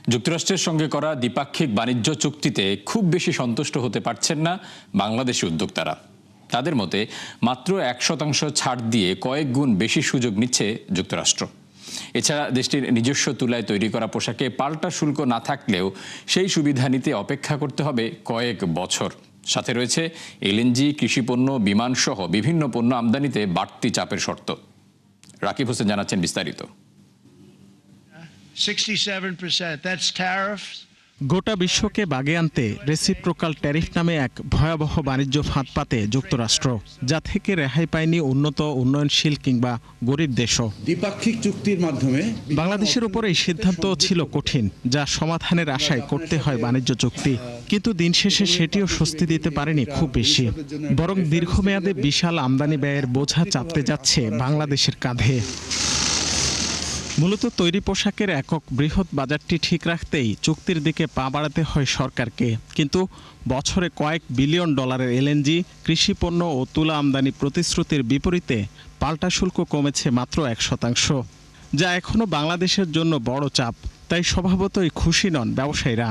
যুক্তরাষ্ট্রের সঙ্গে করা দ্বিপাক্ষিক বাণিজ্য চুক্তিতে খুব বেশি সন্তুষ্ট হতে পারছেন না বাংলাদেশি উদ্যোক্তারা। তাদের মতে মাত্র 1% ছাড় দিয়ে কয়েক গুণ বেশি সুযোগ নিচ্ছে যুক্তরাষ্ট্র। এছাড়া দেশটির নিজস্ব তুলায় তৈরি করা পোশাকে পাল্টা শুল্ক না থাকলেও সেই সুবিধা নিতে অপেক্ষা করতে হবে কয়েক বছর। সাথে রয়েছে এলএনজি, কৃষিপণ্য, বিমান সহ বিভিন্ন পণ্য আমদানিতে বাড়তি চাপের শর্ত। রাকিব হোসেন জানাচ্ছেন বিস্তারিত। 67%, that's tariffs. গোটা বিশ্বকে বাগে আনতে রেসিপ্রোকাল ট্যারিফ নামে এক ভয়াবহ বাণিজ্য ফাঁদ পাতে যুক্তরাষ্ট্র, যা থেকে রেহাই পায়নি উন্নত, উন্নয়নশীল কিংবা গরিব দেশও। দ্বিপাক্ষিক চুক্তির মাধ্যমে বাংলাদেশের উপর এই সিদ্ধান্ত ছিল কঠিন, যা সমাধানের আশায় করতে হয় বাণিজ্য চুক্তি। কিন্তু দিন শেষে সেটিও স্বস্তি দিতে পারেনি খুব বেশি, বরং দীর্ঘমেয়াদে বিশাল আমদানি ব্যয়ের বোঝা চাপতে যাচ্ছে বাংলাদেশের কাঁধে। মূলত তৈরি পোশাকের একক বৃহৎ বাজারটি ঠিক রাখতেই চুক্তির দিকে পা বাড়াতে হয় সরকারকে। কিন্তু বছরে কয়েক বিলিয়ন ডলারের এলএনজি, কৃষিপণ্য ও তুলা আমদানি প্রতিশ্রুতির বিপরীতে পাল্টা শুল্ক কমেছে মাত্র 1%, যা এখনও বাংলাদেশের জন্য বড় চাপ। তাই স্বভাবতই খুশি নন ব্যবসায়ীরা।